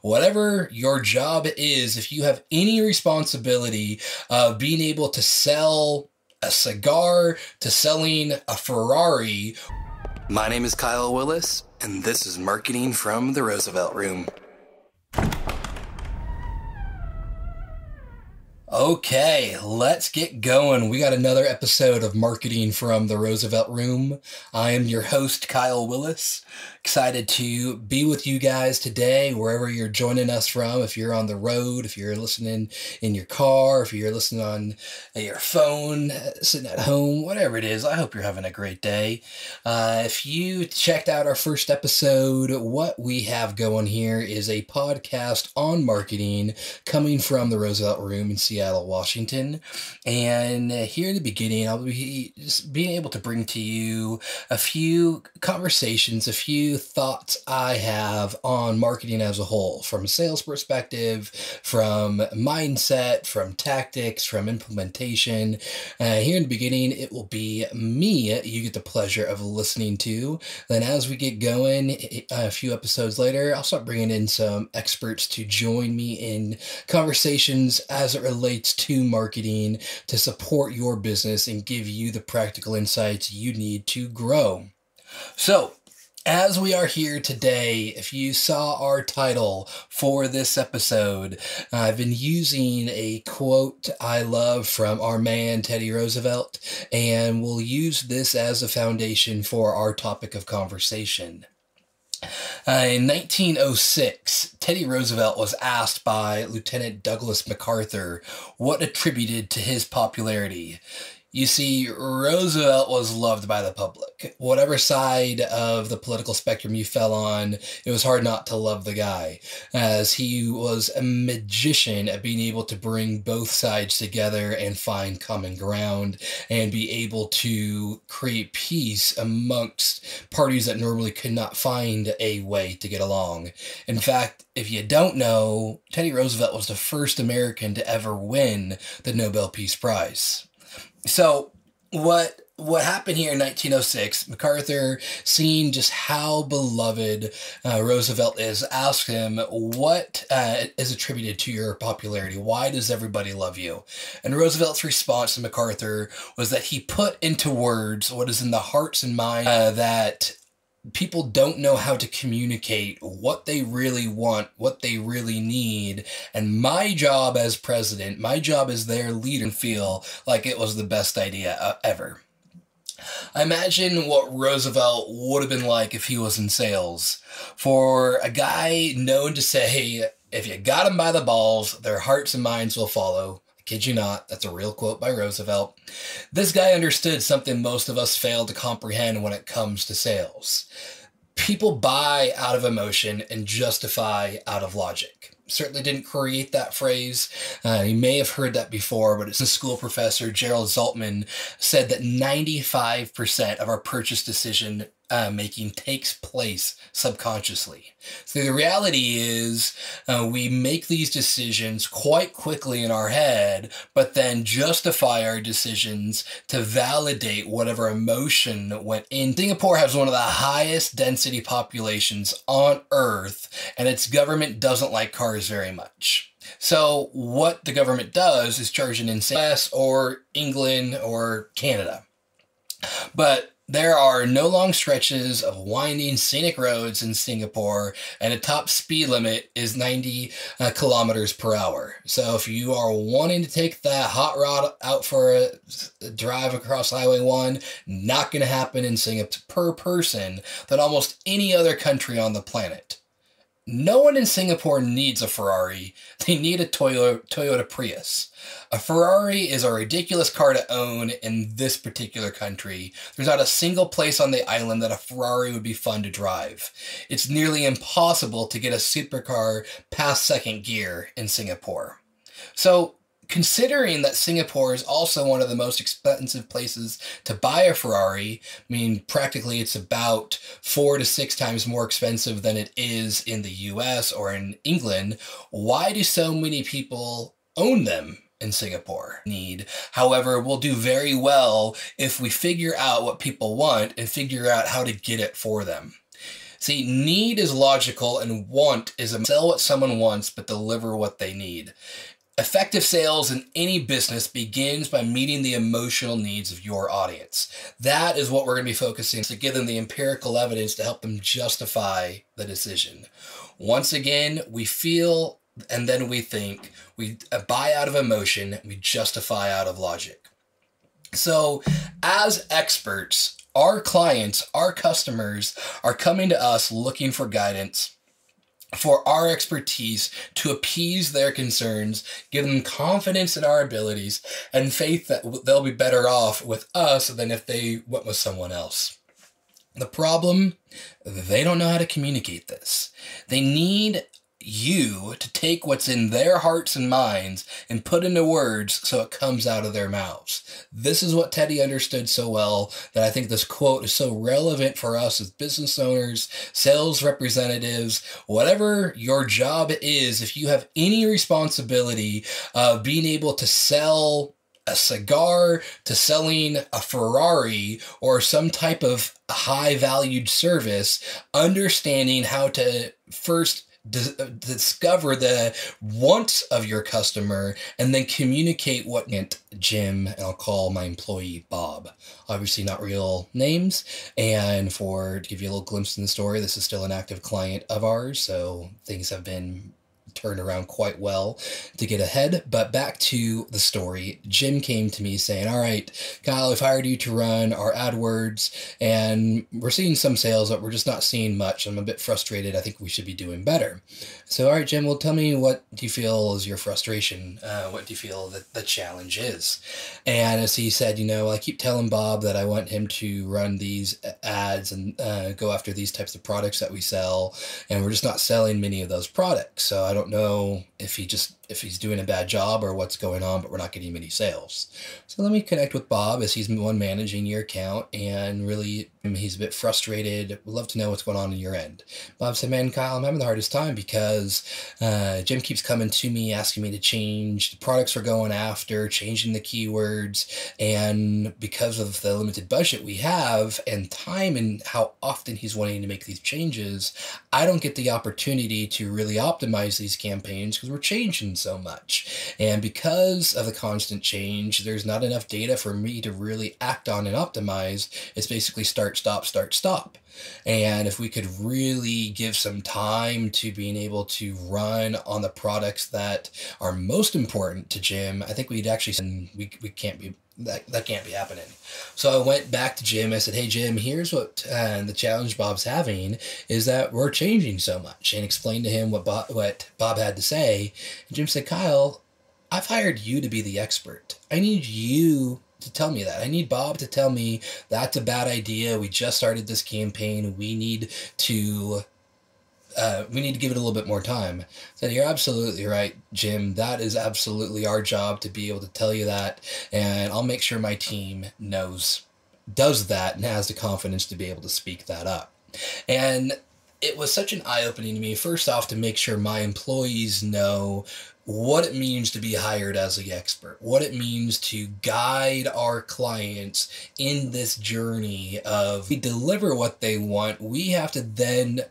Whatever your job is, if you have any responsibility of being able to sell a cigar to selling a Ferrari. My name is Kyle Willis, and this is Marketing from the Roosevelt Room. Okay, let's get going. We got another episode of Marketing from the Roosevelt Room. I am your host, Kyle Willis. Excited to be with you guys today, wherever you're joining us from. If you're on the road, if you're listening in your car, if you're listening on your phone, sitting at home, whatever it is, I hope you're having a great day. If you checked out our first episode, what we have going here is a podcast on marketing coming from the Roosevelt Room in Seattle, Washington. And here in the beginning, I'll be just being able to bring to you a few conversations, a few thoughts I have on marketing as a whole, from a sales perspective, from mindset, from tactics, from implementation. Here in the beginning, it will be me you get the pleasure of listening to. Then as we get going, a few episodes later, I'll start bringing in some experts to join me in conversations as it relates to marketing to support your business and give you the practical insights you need to grow. So, as we are here today, if you saw our title for this episode, I've been using a quote I love from our man, Teddy Roosevelt, and we'll use this as a foundation for our topic of conversation. In 1906, Teddy Roosevelt was asked by Lieutenant Douglas MacArthur what attributed to his popularity. You see, Roosevelt was loved by the public. Whatever side of the political spectrum you fell on, it was hard not to love the guy, as he was a magician at being able to bring both sides together and find common ground and be able to create peace amongst parties that normally could not find a way to get along. In fact, if you don't know, Teddy Roosevelt was the first American to ever win the Nobel Peace Prize. So what happened here in 1906, MacArthur, seeing just how beloved Roosevelt is, asked him, what is attributed to your popularity? Why does everybody love you? And Roosevelt's response to MacArthur was that he put into words what is in the hearts and minds that people don't know how to communicate what they really want, what they really need. And my job as president, my job as their leader, feel like it was the best idea ever. I imagine what Roosevelt would have been like if he was in sales. For a guy known to say, if you got them by the balls, their hearts and minds will follow. Kid you not, that's a real quote by Roosevelt. This guy understood something most of us fail to comprehend when it comes to sales. People buy out of emotion and justify out of logic. Certainly didn't create that phrase. You may have heard that before, but it's a school professor, Gerald Zaltman, said that 95% of our purchase decision making takes place subconsciously. So the reality is we make these decisions quite quickly in our head, but then justify our decisions to validate whatever emotion went in. Singapore has one of the highest density populations on Earth, and its government doesn't like cars very much. So what the government does is charge an US or England or Canada. But there are no long stretches of winding scenic roads in Singapore, and the top speed limit is 90 kilometers per hour. So if you are wanting to take that hot rod out for a drive across Highway 1, not going to happen in Singapore per person than almost any other country on the planet. No one in Singapore needs a Ferrari. They need a Toyota Prius. A Ferrari is a ridiculous car to own in this particular country. There's not a single place on the island that a Ferrari would be fun to drive. It's nearly impossible to get a supercar past second gear in Singapore. So, considering that Singapore is also one of the most expensive places to buy a Ferrari, I mean, practically it's about 4 to 6 times more expensive than it is in the US or in England, why do so many people own them in Singapore? However, we'll do very well if we figure out what people want and figure out how to get it for them. See, need is logical and want is sell what someone wants but deliver what they need. Effective sales in any business begins by meeting the emotional needs of your audience. That is what we're going to be focusing on, to give them the empirical evidence to help them justify the decision. Once again, we feel and then we think, we buy out of emotion, we justify out of logic. So as experts, our clients, our customers are coming to us looking for guidance, for our expertise to appease their concerns, give them confidence in our abilities, and faith that they'll be better off with us than if they went with someone else. The problem, they don't know how to communicate this. They need you to take what's in their hearts and minds and put into words so it comes out of their mouths. This is what Teddy understood so well that I think this quote is so relevant for us as business owners, sales representatives, whatever your job is. If you have any responsibility of being able to sell a cigar to selling a Ferrari or some type of high valued service, understanding how to first discover the wants of your customer and then communicate what Jim, and I'll call my employee Bob, obviously not real names, and to give you a little glimpse in the story, this is still an active client of ours, so things have been turned around quite well to get ahead. But back to the story, Jim came to me saying, all right, Kyle, I've hired you to run our AdWords and we're seeing some sales, but we're just not seeing much. I'm a bit frustrated. I think we should be doing better. So, all right, Jim, well, tell me, what do you feel is your frustration? What do you feel that the challenge is? And as he said, I keep telling Bob that I want him to run these ads and go after these types of products that we sell. And we're just not selling many of those products. So I don't know if he's doing a bad job or what's going on, but we're not getting many sales. So let me connect with Bob, as he's the one managing your account, and really he's a bit frustrated. Would love to know what's going on your end. Bob said, man, Kyle, I'm having the hardest time because Jim keeps coming to me asking me to change the products we're going after, changing the keywords, and because of the limited budget we have and time and how often he's wanting to make these changes, I don't get the opportunity to really optimize these campaigns because we're changing so much. And because of the constant change, there's not enough data for me to really act on and optimize. It's basically start, stop, start, stop. And if we could really give some time to being able to run on the products that are most important to Jim, I think we'd actually, we can't be, that can't be happening. So I went back to Jim. I said, hey, Jim, here's what the challenge Bob's having is that we're changing so much, and explained to him what Bob had to say. And Jim said, Kyle, I've hired you to be the expert. I need you to tell me that. I need Bob to tell me that's a bad idea. We just started this campaign. We need to give it a little bit more time. So you're absolutely right, Jim. That is absolutely our job to be able to tell you that. And I'll make sure my team does that and has the confidence to be able to speak that up. And it was such an eye-opening to me, first off, to make sure my employees know what it means to be hired as the expert, what it means to guide our clients in this journey of we deliver what they want. We have to then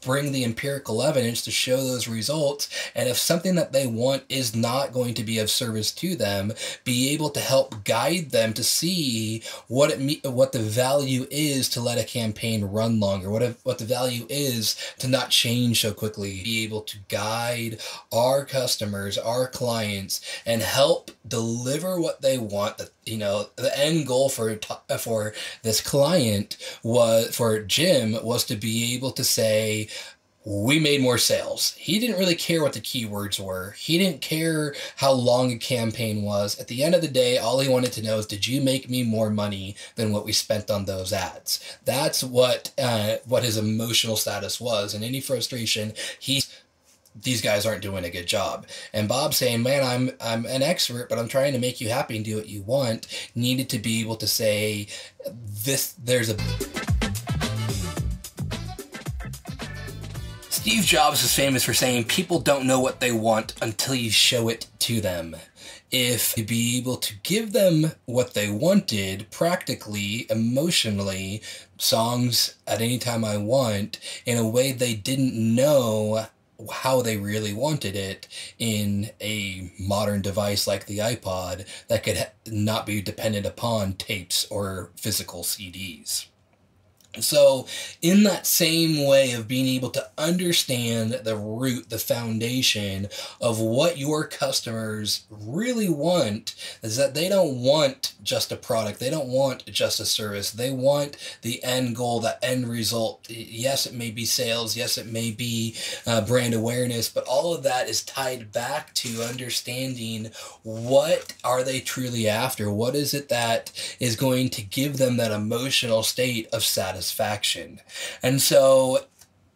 bring the empirical evidence to show those results, and if something that they want is not going to be of service to them, be able to help guide them to see what the value is to let a campaign run longer, what the value is to not change so quickly, be able to guide our customers, our clients, and help deliver what they want. The end goal for this client for Jim was to be able to say, we made more sales. He didn't really care what the keywords were. He didn't care how long a campaign was. At the end of the day, all he wanted to know is, did you make me more money than what we spent on those ads? That's what his emotional status was. And any frustration, these guys aren't doing a good job. And Bob saying, man, I'm an expert, but I'm trying to make you happy and do what you want, needed to be able to say, Steve Jobs is famous for saying, people don't know what they want until you show it to them. if to be able to give them what they wanted practically, emotionally, songs at any time I want, in a way they didn't know how they really wanted it in a modern device like the iPod that could not be dependent upon tapes or physical CDs. So in that same way of being able to understand the root, the foundation of what your customers really want, is that they don't want just a product. They don't want just a service. They want the end goal, the end result. Yes, it may be sales. Yes, it may be brand awareness, but all of that is tied back to understanding what are they truly after? What is it that is going to give them that emotional state of satisfaction? And so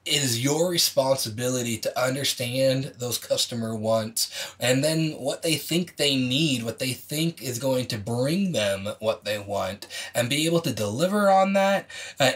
it is your responsibility to understand those customer wants and then what they think they need, what they think is going to bring them what they want, and be able to deliver on that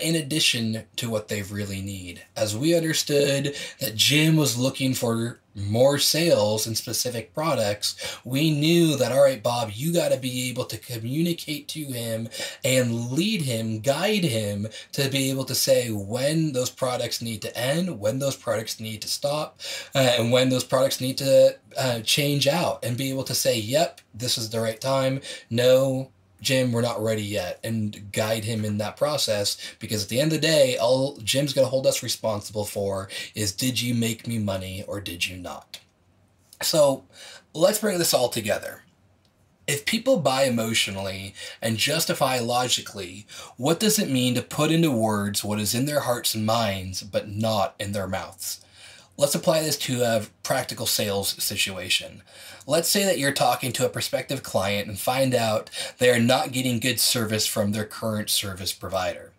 in addition to what they really need. As we understood that Jim was looking for more sales in specific products, we knew that, all right, Bob, you got to be able to communicate to him and lead him, guide him to be able to say when those products need to end, when those products need to stop, and when those products need to change out, and be able to say, yep, this is the right time. No, Jim, we're not ready yet, and guide him in that process, because at the end of the day, all Jim's going to hold us responsible for is, did you make me money or did you not? So let's bring this all together. If people buy emotionally and justify logically, what does it mean to put into words what is in their hearts and minds, but not in their mouths? Let's apply this to a practical sales situation. Let's say that you're talking to a prospective client and find out they are not getting good service from their current service provider.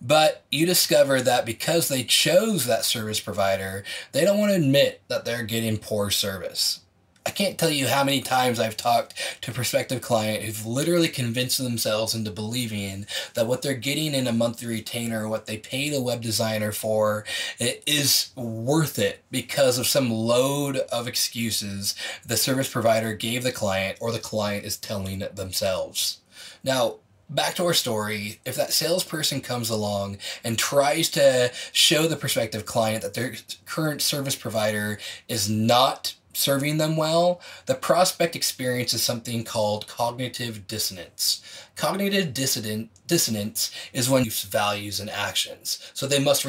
But you discover that because they chose that service provider, they don't want to admit that they're getting poor service. I can't tell you how many times I've talked to a prospective client who've literally convinced themselves into believing that what they're getting in a monthly retainer, what they paid a web designer for, it is worth it because of some load of excuses the service provider gave the client or the client is telling themselves. Now, back to our story, if that salesperson comes along and tries to show the prospective client that their current service provider is not serving them well, the prospect experiences something called cognitive dissonance. Cognitive dissonance is when you values and actions. So they must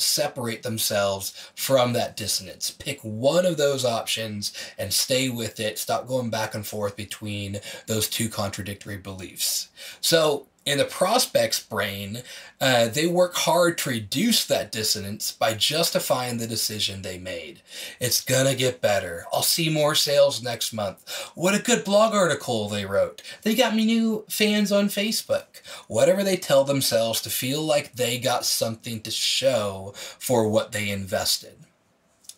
separate themselves from that dissonance. Pick one of those options and stay with it. Stop going back and forth between those two contradictory beliefs. So in the prospect's brain, they work hard to reduce that dissonance by justifying the decision they made. It's gonna get better. I'll see more sales next month. What a good blog article they wrote. They got me new fans on Facebook. Whatever they tell themselves to feel like they got something to show for what they invested.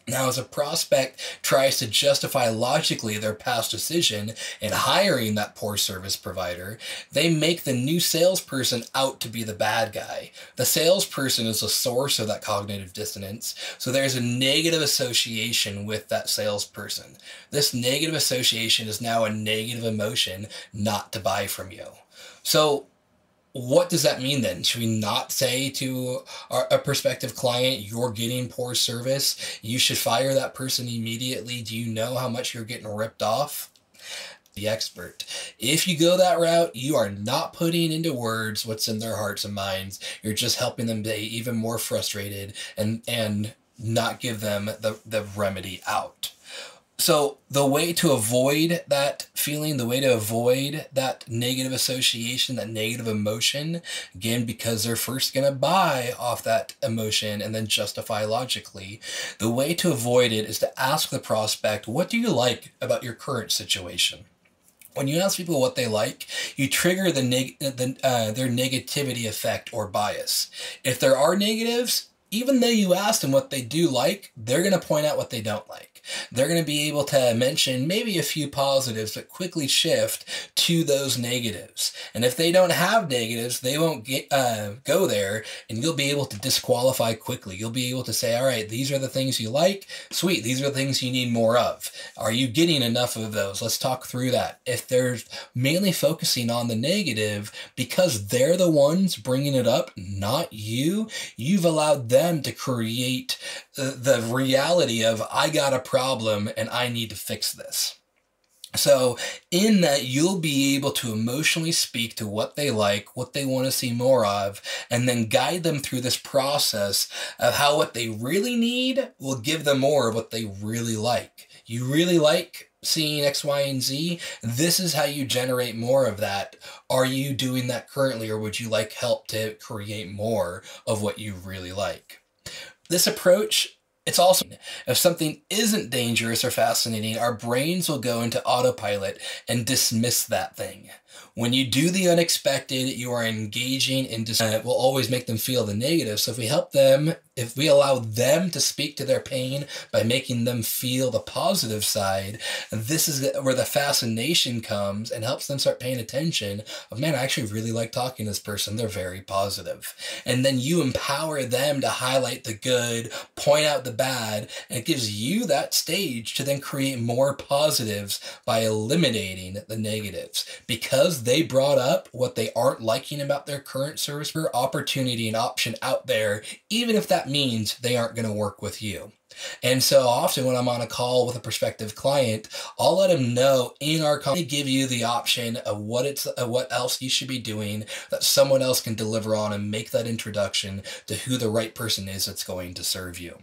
Now, as a prospect tries to justify logically their past decision in hiring that poor service provider, they make the new salesperson out to be the bad guy. The salesperson is the source of that cognitive dissonance, so there's a negative association with that salesperson. This negative association is now a negative emotion not to buy from you. So what does that mean then? Should we not say to a prospective client, you're getting poor service, you should fire that person immediately? Do you know how much you're getting ripped off? The expert. If you go that route, you are not putting into words what's in their hearts and minds. You're just helping them be even more frustrated and not give them the remedy out. So the way to avoid that feeling, the way to avoid that negative association, that negative emotion, again, because they're first going to buy off that emotion and then justify logically, the way to avoid it is to ask the prospect, what do you like about your current situation? When you ask people what they like, you trigger their negativity effect or bias. If there are negatives, even though you asked them what they do like, they're going to point out what they don't like. They're going to be able to mention maybe a few positives, but quickly shift to those negatives. And if they don't have negatives, they won't go there, and you'll be able to disqualify quickly. You'll be able to say, all right, these are the things you like. Sweet. These are the things you need more of. Are you getting enough of those? Let's talk through that. If they're mainly focusing on the negative because they're the ones bringing it up, not you, you've allowed them to create the reality of, I got a problem and I need to fix this. So in that, you'll be able to emotionally speak to what they like, what they want to see more of, and then guide them through this process of how what they really need will give them more of what they really like. You really like seeing X, Y, and Z. This is how you generate more of that. Are you doing that currently, or would you like help to create more of what you really like? This approach, it's also, if something isn't dangerous or fascinating, our brains will go into autopilot and dismiss that thing. When you do the unexpected, you are engaging in it will always make them feel the negative. So if we help them, if we allow them to speak to their pain by making them feel the positive side, this is where the fascination comes and helps them start paying attention of, man, I actually really like talking to this person. They're very positive. And then you empower them to highlight the good, point out the bad, and it gives you that stage to then create more positives by eliminating the negatives. Because they brought up what they aren't liking about their current service, for opportunity and option out there, even if that means they aren't going to work with you. And so often when I'm on a call with a prospective client, I'll let them know in our call, they give you the option of what else you should be doing that someone else can deliver on, and make that introduction to who the right person is that's going to serve you.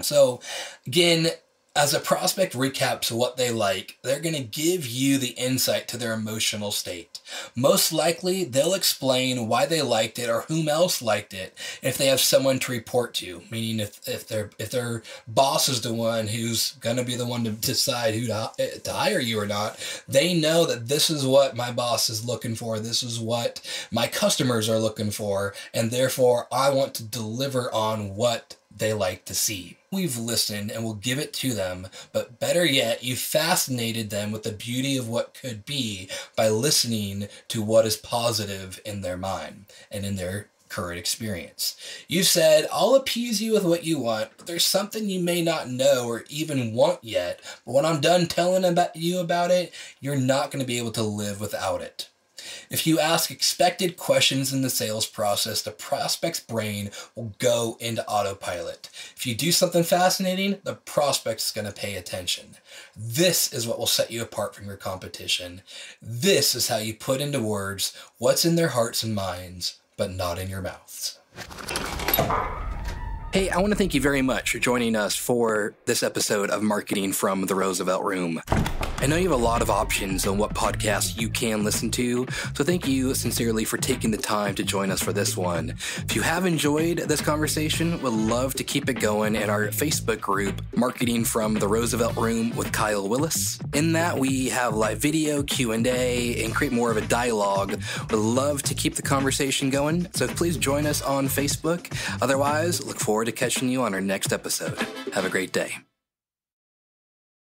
So again, as a prospect recaps what they like, they're going to give you the insight to their emotional state. Most likely, they'll explain why they liked it or whom else liked it if they have someone to report to, meaning if their boss is the one who's going to be the one to decide who to hire you or not. They know that this is what my boss is looking for, this is what my customers are looking for, and therefore I want to deliver on what they like to see. We've listened and we'll give it to them, but better yet, you fascinated them with the beauty of what could be by listening to what is positive in their mind and in their current experience. You said, I'll appease you with what you want, but there's something you may not know or even want yet, but when I'm done telling you about it, you're not going to be able to live without it. If you ask expected questions in the sales process, the prospect's brain will go into autopilot. If you do something fascinating, the prospect's going to pay attention. This is what will set you apart from your competition. This is how you put into words what's in their hearts and minds, but not in your mouths. Hey, I want to thank you very much for joining us for this episode of Marketing from the Roosevelt Room. I know you have a lot of options on what podcasts you can listen to, so thank you sincerely for taking the time to join us for this one. If you have enjoyed this conversation, we'd love to keep it going in our Facebook group, Marketing from the Roosevelt Room with Kyle Willis. In that, we have live video, Q&A, and create more of a dialogue. We'd love to keep the conversation going, so please join us on Facebook. Otherwise, look forward to catching you on our next episode. Have a great day.